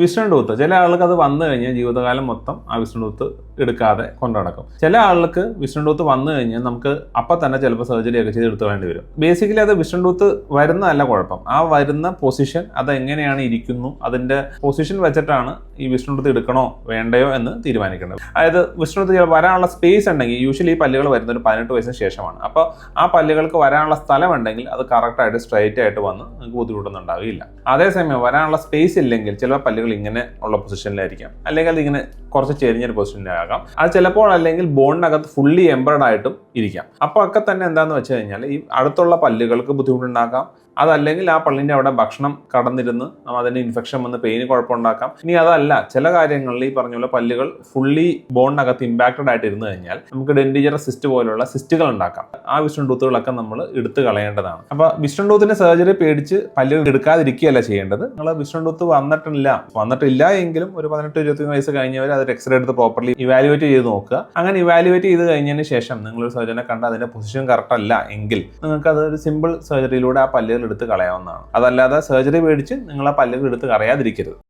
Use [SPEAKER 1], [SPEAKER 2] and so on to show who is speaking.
[SPEAKER 1] Wisdom tooth ചില ആൾക്ക് അത് വന്നു കഴിഞ്ഞാൽ ജീവിതകാലം മൊത്തം ആ വിസ്ഡം ടൂത്ത് എടുക്കാതെ കൊണ്ടു നടക്കും. ചില ആൾക്ക് വിസ്ഡം ടൂത്ത് വന്നു കഴിഞ്ഞാൽ നമുക്ക് അപ്പം തന്നെ ചിലപ്പോൾ സർജറി ഒക്കെ ചെയ്ത് എടുത്തു വേണ്ടി വരും. ബേസിക്കലി അത് വിസ്ഡം ടൂത്ത് വരുന്നതല്ല കുഴപ്പം, ആ വരുന്ന പൊസിഷൻ അത് എങ്ങനെയാണ് ഇരിക്കുന്നു അതിന്റെ പൊസിഷൻ വെച്ചിട്ടാണ് ഈ വിസ്ഡം ടൂത്ത് എടുക്കണോ വേണ്ടയോ എന്ന് തീരുമാനിക്കേണ്ടത്. അതായത് വിസ്ഡം ടൂത്ത് വരാനുള്ള സ്പേസ് ഉണ്ടെങ്കിൽ യൂഷ്വലി ഈ പല്ലുകൾ വരുന്ന ഒരു 18 വയസ്സിന് ശേഷമാണ്. അപ്പോൾ ആ പല്ലുകൾക്ക് വരാനുള്ള സ്ഥലം ഉണ്ടെങ്കിൽ അത് കറക്റ്റായിട്ട് സ്ട്രൈറ്റ് ആയിട്ട് വന്ന് നിങ്ങൾക്ക് ബുദ്ധിമുട്ടൊന്നും ഉണ്ടാവില്ല. അതേസമയം വരാനുള്ള സ്പേസ് ഇല്ലെങ്കിൽ ചിലപ്പോൾ പല്ലുകൾ ഇങ്ങനെ ഉള്ള പൊസിഷനിലായിരിക്കാം, അല്ലെങ്കിൽ അത് ഇങ്ങനെ കുറച്ച് ചെരിഞ്ഞൊരു പൊസിഷനിലാകാം. അത് ചിലപ്പോൾ അല്ലെങ്കിൽ ബോണിനകത്ത് ഫുള്ളി എംബർഡ് ആയിട്ടും ഇരിക്കാം. അപ്പോൾ ഒക്കെ തന്നെ എന്താണെന്ന് വെച്ച് കഴിഞ്ഞാൽ ഈ അടുത്തുള്ള പല്ലുകൾക്ക് ബുദ്ധിമുട്ടുണ്ടാക്കാം. അതല്ലെങ്കിൽ ആ പല്ലിൻ്റെ അവിടെ ഭക്ഷണം കടന്നിരുന്ന് അതിന് ഇൻഫെക്ഷൻ വന്ന് പെയിന് കുഴപ്പമുണ്ടാക്കാം. ഇനി അതല്ല, ചില കാര്യങ്ങളിൽ ഈ പറഞ്ഞ പോലെ പല്ലുകൾ ഫുള്ളി ബോണിനകത്ത് ഇമ്പാക്റ്റഡ് ആയിട്ട് ഇരുന്ന് കഴിഞ്ഞാൽ നമുക്ക് ഡെന്റിജറസ് സിസ്റ്റ് പോലുള്ള സിസ്റ്റുകൾ ഉണ്ടാക്കാം. ആ വിസ്ഡം ടൂത്തുകളൊക്കെ നമ്മൾ എടുത്ത് കളയേണ്ടതാണ്. അപ്പോൾ വിസ്ഡം ടൂത്തിന്റെ സർജറി പേടിച്ച് പല്ലുകൾ എടുക്കാതിരിക്കുകയല്ല ചെയ്യേണ്ടത്. നിങ്ങൾ വിസ്ഡം ടൂത്ത് വന്നിട്ടില്ല എങ്കിലും ഒരു 18-21 വയസ്സ് കഴിഞ്ഞവർ അത് എക്സ്റേ എടുത്ത് പ്രോപ്പർലി ഇവാലുവേറ്റ് ചെയ്ത് നോക്കുക. അങ്ങനെ ഇവാലുവേറ്റ് ചെയ്ത് കഴിഞ്ഞതിന് ശേഷം നിങ്ങളൊരു സർജനെ കണ്ട് അതിന്റെ പൊസിഷൻ കറക്റ്റ് അല്ല എങ്കിൽ നിങ്ങൾക്ക് അതൊരു സിമ്പിൾ സർജറിയിലൂടെ ആ പല്ലുകൾ എടുത്ത് കളയാവുന്നതാണ്. അതല്ലാതെ സർജറി പേടിച്ച് നിങ്ങൾ ആ പല്ലുകൾ എടുത്ത് കളയാതിരിക്കരുത്.